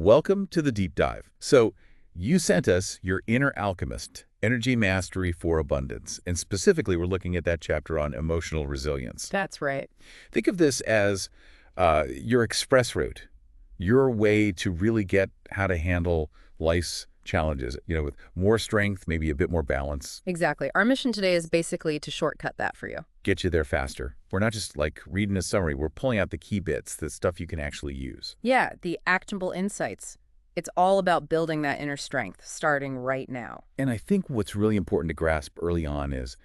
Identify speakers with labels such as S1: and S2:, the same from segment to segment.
S1: Welcome to the deep dive. So, you sent us your inner alchemist, energy mastery for abundance. And specifically, we're looking at that chapter on emotional resilience.
S2: That's right.
S1: Think of this as your express route, your way to really get how to handle life's challenges, with more strength, maybe a bit more balance,
S2: Exactly. Our mission today is basically to shortcut that for you.
S1: get you there faster. We're not just like reading a summary, we're pulling out the key bits, the stuff you can actually use.
S2: Yeah, the actionable insights. It's all about building that inner strength, starting right now.
S1: And I think what's really important to grasp early on is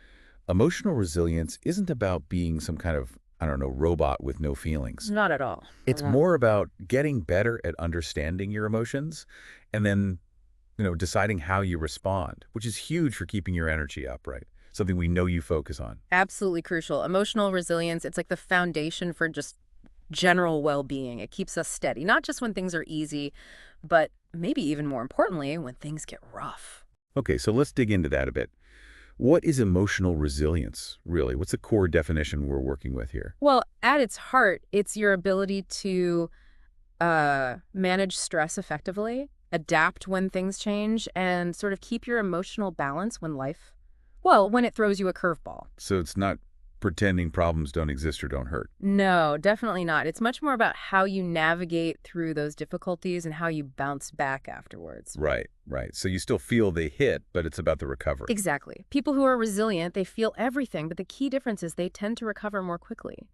S1: emotional resilience isn't about being some kind of, robot with no feelings.
S2: Not at all.
S1: It's more about getting better at understanding your emotions and then, deciding how you respond, which is huge for keeping your energy up, right? Something we know you focus on.
S2: Absolutely crucial. Emotional resilience, it's like the foundation for just general well-being. It keeps us steady, not just when things are easy, but maybe even more importantly, when things get rough.
S1: Okay, so let's dig into that a bit. What is emotional resilience, really? What's the core definition we're working with here?
S2: Well, at its heart, it's your ability to manage stress effectively, adapt when things change, and sort of keep your emotional balance when it throws you a curveball.
S1: So it's not pretending problems don't exist or don't hurt.
S2: No, definitely not. It's much more about how you navigate through those difficulties and how you bounce back afterwards.
S1: Right, right. So you still feel they hit, but it's about the recovery.
S2: Exactly. People who are resilient, they feel everything, but the key difference is they tend to recover more quickly.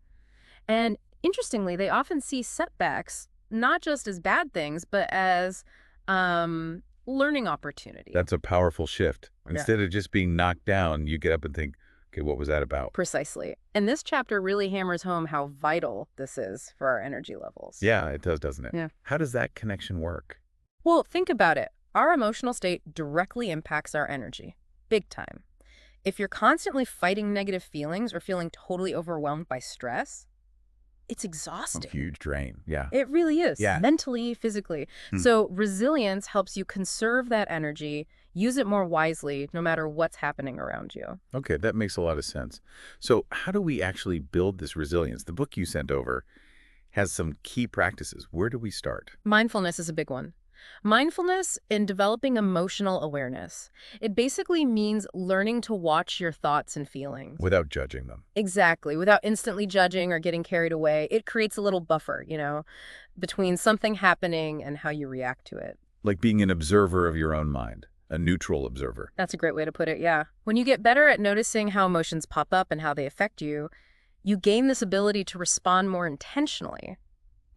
S2: And interestingly, they often see setbacks not just as bad things, but as learning opportunity.
S1: That's a powerful shift.
S2: Yeah.
S1: Instead of just being knocked down, you get up and think, okay, what was that about?
S2: Precisely. And this chapter really hammers home how vital this is for our energy levels.
S1: Yeah, it does, doesn't it?
S2: Yeah.
S1: How does that connection work?
S2: Well, think about it. Our emotional state directly impacts our energy. Big time. If you're constantly fighting negative feelings or feeling totally overwhelmed by stress, it's
S1: A
S2: exhausting.
S1: huge drain. Yeah.
S2: It really is.
S1: Yeah.
S2: Mentally, physically. So resilience helps you conserve that energy, use it more wisely, no matter what's happening around you.
S1: Okay, that makes a lot of sense. So how do we actually build this resilience? The book you sent over has some key practices. Where do we start?
S2: Mindfulness is a big one. Mindfulness in developing emotional awareness. It basically means learning to watch your thoughts and feelings.
S1: Without judging them.
S2: Exactly. Without instantly judging or getting carried away. It creates a little buffer, between something happening and how you react to it.
S1: Like being an observer of your own mind, a neutral observer.
S2: That's a great way to put it, yeah. When you get better at noticing how emotions pop up and how they affect you, you gain this ability to respond more intentionally,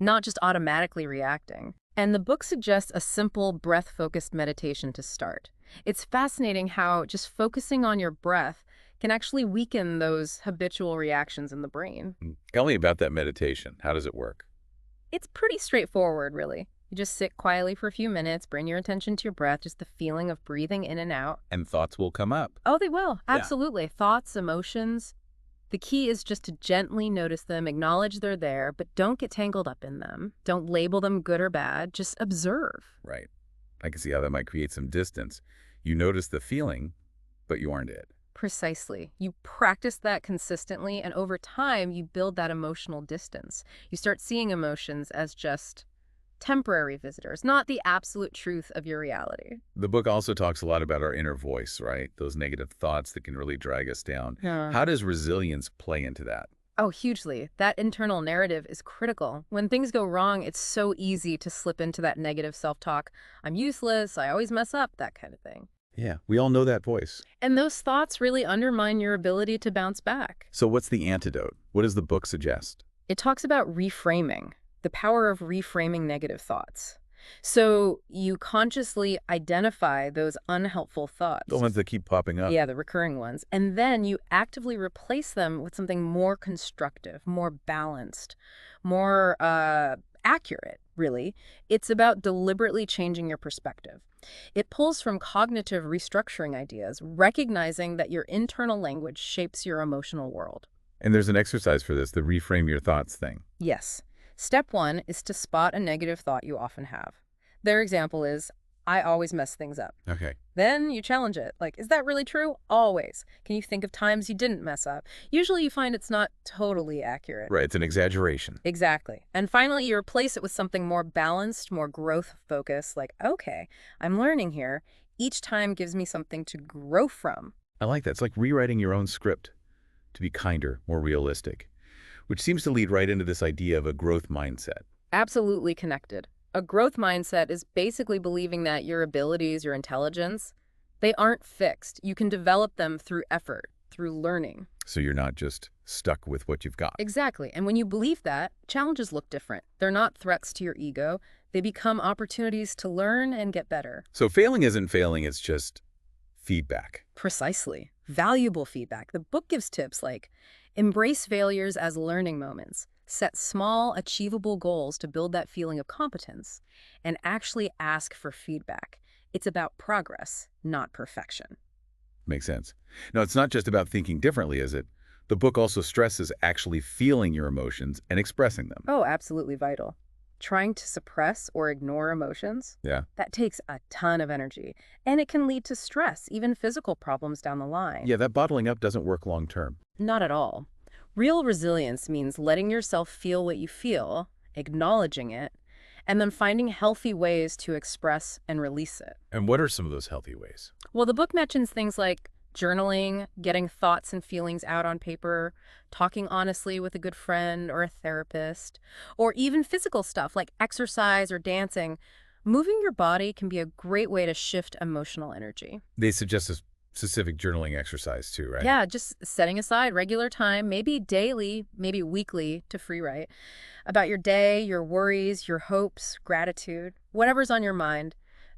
S2: not just automatically reacting. And the book suggests a simple breath-focused meditation to start. It's fascinating how just focusing on your breath can actually weaken those habitual reactions in the brain.
S1: Tell me about that meditation. How does it work?
S2: It's pretty straightforward, really. You just sit quietly for a few minutes, bring your attention to your breath, just the feeling of breathing in and out.
S1: And thoughts will come up.
S2: Oh, they will.
S1: Yeah.
S2: Absolutely. Thoughts, emotions. The key is just to gently notice them, acknowledge they're there, but don't get tangled up in them. Don't label them good or bad. Just observe.
S1: Right. I can see how that might create some distance. You notice the feeling, but you aren't it.
S2: Precisely. You practice that consistently, and over time, you build that emotional distance. You start seeing emotions as just temporary visitors, not the absolute truth of your reality.
S1: The book also talks a lot about our inner voice, right? Those negative thoughts that can really drag us down.
S2: Yeah.
S1: How does resilience play into that?
S2: Oh, hugely. That internal narrative is critical. When things go wrong, it's so easy to slip into that negative self-talk. I'm useless, I always mess up, that kind of thing.
S1: Yeah, we all know that voice.
S2: And those thoughts really undermine your ability to bounce back.
S1: So what's the antidote? What does the book suggest?
S2: It talks about reframing, the power of reframing negative thoughts. So you consciously identify those unhelpful thoughts.
S1: The ones that keep popping up.
S2: Yeah, the recurring ones. And then you actively replace them with something more constructive, more balanced, more accurate, really. It's about deliberately changing your perspective. It pulls from cognitive restructuring ideas, recognizing that your internal language shapes your emotional world.
S1: And there's an exercise for this, the reframe your thoughts thing.
S2: Yes. Step one is to spot a negative thought you often have. Their example is, I always mess things up.
S1: Okay.
S2: Then you challenge it. Like, is that really true? Always. Can you think of times you didn't mess up? Usually you find it's not totally accurate.
S1: Right, it's an exaggeration.
S2: Exactly. And finally, you replace it with something more balanced, more growth-focused, like, okay, I'm learning here. Each time gives me something to grow from.
S1: I like that. It's like rewriting your own script to be kinder, more realistic, which seems to lead right into this idea of a growth mindset.
S2: Absolutely connected. A growth mindset is basically believing that your abilities, your intelligence, they aren't fixed. You can develop them through effort, through learning.
S1: So you're not just stuck with what you've got.
S2: Exactly. And when you believe that, challenges look different. They're not threats to your ego. They become opportunities to learn and get better.
S1: So failing isn't failing, it's just feedback.
S2: Precisely. Valuable feedback. The book gives tips like embrace failures as learning moments, set small, achievable goals to build that feeling of competence, and actually ask for feedback. It's about progress, not perfection.
S1: Makes sense. Now, it's not just about thinking differently, is it? The book also stresses actually feeling your emotions and expressing them.
S2: Oh, absolutely vital. Trying to suppress or ignore emotions,
S1: Yeah.
S2: that takes a ton of energy, and it can lead to stress, even physical problems down the line.
S1: Yeah, that bottling up doesn't work long term.
S2: Not at all. Real resilience means letting yourself feel what you feel, acknowledging it, and then finding healthy ways to express and release it.
S1: And what are some of those healthy ways?
S2: Well, the book mentions things like journaling, getting thoughts and feelings out on paper, talking honestly with a good friend or a therapist, or even physical stuff like exercise or dancing. Moving your body can be a great way to shift emotional energy.
S1: They suggest a specific journaling exercise too, right?
S2: Yeah, just setting aside regular time, maybe daily, maybe weekly, to free write about your day, your worries, your hopes, gratitude, whatever's on your mind.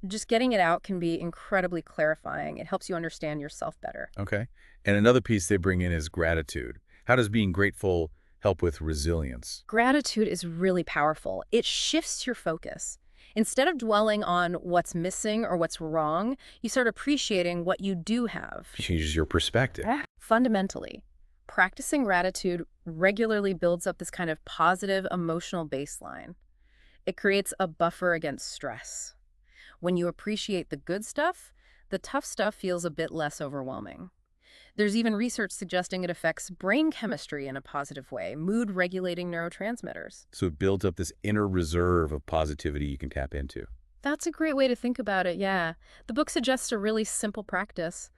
S2: Just getting it out can be incredibly clarifying. It helps you understand yourself better.
S1: Okay. And another piece they bring in is gratitude. How does being grateful help with resilience?
S2: Gratitude is really powerful. It shifts your focus. Instead of dwelling on what's missing or what's wrong, you start appreciating what you do have.
S1: Changes your perspective.
S2: Fundamentally, practicing gratitude regularly builds up this kind of positive emotional baseline. It creates a buffer against stress. When you appreciate the good stuff, the tough stuff feels a bit less overwhelming. There's even research suggesting it affects brain chemistry in a positive way, mood-regulating neurotransmitters.
S1: So it builds up this inner reserve of positivity you can tap into.
S2: That's a great way to think about it, yeah. The book suggests a really simple practice.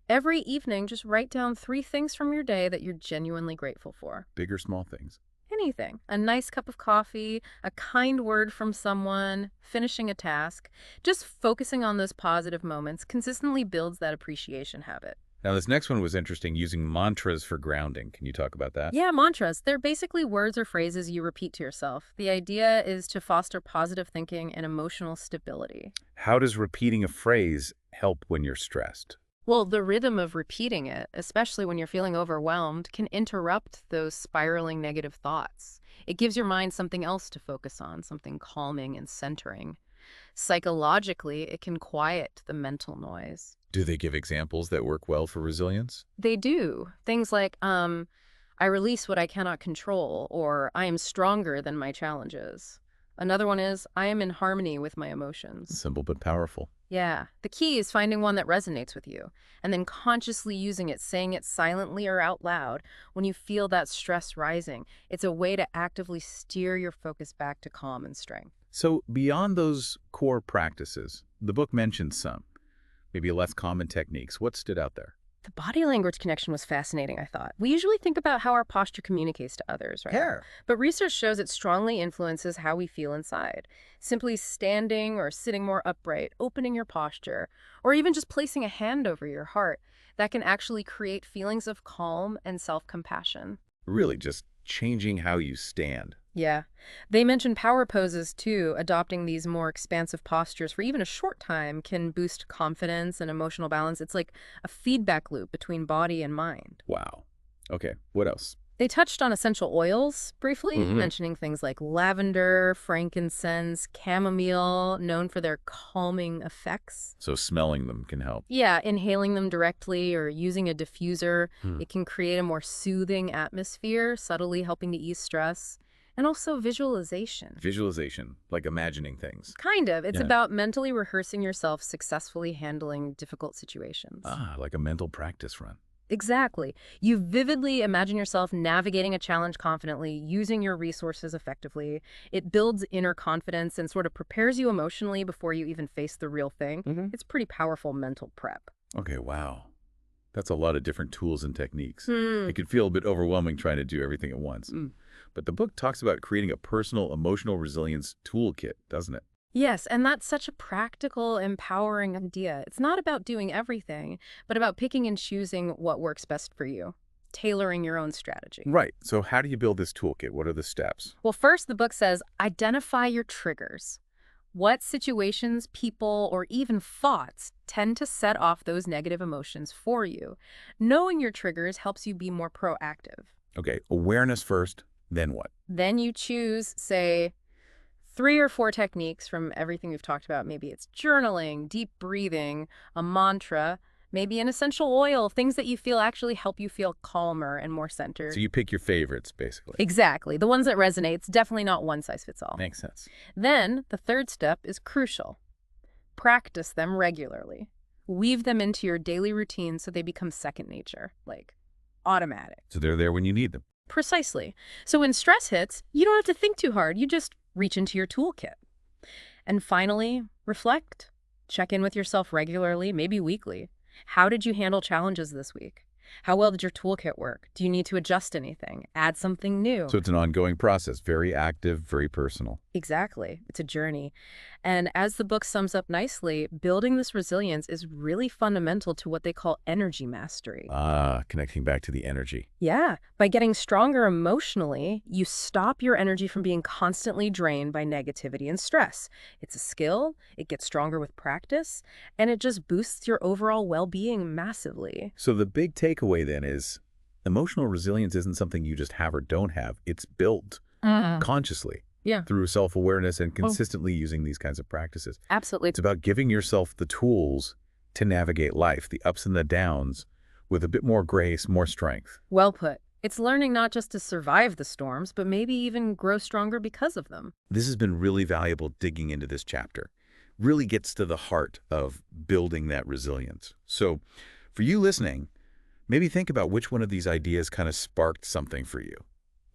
S2: Every evening, just write down 3 things from your day that you're genuinely grateful for.
S1: Big or small things.
S2: Anything. A nice cup of coffee, a kind word from someone, finishing a task. Just focusing on those positive moments consistently builds that appreciation habit.
S1: Now, this next one was interesting, using mantras for grounding. Can you talk about that?
S2: Yeah, mantras. They're basically words or phrases you repeat to yourself. The idea is to foster positive thinking and emotional stability.
S1: How does repeating a phrase help when you're stressed?
S2: Well, the rhythm of repeating it, especially when you're feeling overwhelmed, can interrupt those spiraling negative thoughts. It gives your mind something else to focus on, something calming and centering. Psychologically, it can quiet the mental noise.
S1: Do they give examples that work well for resilience?
S2: They do. Things like, I release what I cannot control, or I am stronger than my challenges. Another one is, I am in harmony with my emotions.
S1: Simple but powerful.
S2: Yeah. The key is finding one that resonates with you, and then consciously using it, saying it silently or out loud when you feel that stress rising. It's a way to actively steer your focus back to calm and strength.
S1: So beyond those core practices, the book mentions some, maybe less common techniques. What stood out there?
S2: The body language connection was fascinating, I thought. We usually think about how our posture communicates to others, right?
S1: Yeah.
S2: But research shows it strongly influences how we feel inside. Simply standing or sitting more upright, opening your posture, or even just placing a hand over your heart, that can actually create feelings of calm and self-compassion.
S1: Really just changing how you stand.
S2: Yeah. They mention power poses too. Adopting these more expansive postures for even a short time can boost confidence and emotional balance. It's like a feedback loop between body and mind.
S1: Wow. Okay, what else?
S2: They touched on essential oils briefly,
S1: Mhm.
S2: mentioning things like lavender, frankincense, chamomile, known for their calming effects.
S1: So smelling them can help.
S2: Yeah, inhaling them directly or using a diffuser,
S1: Hmm.
S2: it can create a more soothing atmosphere, subtly helping to ease stress. And also visualization.
S1: Visualization, like imagining things.
S2: Kind of. It's
S1: Yeah.
S2: about mentally rehearsing yourself successfully handling difficult situations.
S1: Ah, like a mental practice run.
S2: Exactly. You vividly imagine yourself navigating a challenge confidently, using your resources effectively. It builds inner confidence and sort of prepares you emotionally before you even face the real thing. It's pretty powerful mental prep.
S1: Okay, wow. That's a lot of different tools and techniques.
S2: Hmm.
S1: It could feel a bit overwhelming trying to do everything at once. But the book talks about creating a personal emotional resilience toolkit, doesn't it?
S2: Yes, and that's such a practical, empowering idea. It's not about doing everything, but about picking and choosing what works best for you, tailoring your own strategy.
S1: Right. So how do you build this toolkit? What are the steps?
S2: Well, first, the book says identify your triggers. What situations, people, or even thoughts tend to set off those negative emotions for you? Knowing your triggers helps you be more proactive.
S1: Okay, awareness first, then what?
S2: Then you choose, say, 3 or 4 techniques from everything we've talked about. Maybe it's journaling, deep breathing, a mantra, maybe an essential oil, things that you feel actually help you feel calmer and more
S1: So
S2: centered.
S1: you pick your favorites, basically.
S2: Exactly. The ones that resonate. It's definitely not one size fits all.
S1: Makes sense.
S2: Then the third step is crucial. Practice them regularly. Weave them into your daily routine so they become second nature, like automatic.
S1: So they're there when you need them.
S2: Precisely. So when stress hits, you don't have to think too hard. You just reach into your toolkit. And finally, reflect. Check in with yourself regularly, maybe weekly. How did you handle challenges this week? How well did your toolkit work? Do you need to adjust anything? Add something new?
S1: So it's an ongoing process, very active, very personal.
S2: Exactly. It's a journey. And as the book sums up nicely, building this resilience is really fundamental to what they call energy mastery.
S1: Ah, connecting back to the energy.
S2: Yeah. By getting stronger emotionally, you stop your energy from being constantly drained by negativity and stress. It's a skill, it gets stronger with practice, and it just boosts your overall well-being massively.
S1: So the big takeaway then is emotional resilience isn't something you just have or don't have. It's built consciously
S2: Yeah.
S1: through self-awareness and consistently using these kinds of practices.
S2: Absolutely.
S1: It's about giving yourself the tools to navigate life, the ups and the downs, with a bit more grace, more strength.
S2: Well put. It's learning not just to survive the storms, but maybe even grow stronger because of them.
S1: This has been really valuable digging into this chapter. Really gets to the heart of building that resilience. So for you listening, maybe think about which one of these ideas kind of sparked something for you.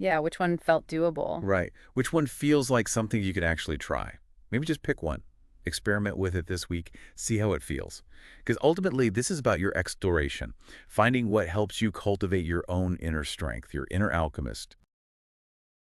S2: Yeah, which one felt doable?
S1: Right. Which one feels like something you could actually try? Maybe just pick one. Experiment with it this week. See how it feels. Because ultimately, this is about your exploration, finding what helps you cultivate your own inner strength, your inner alchemist.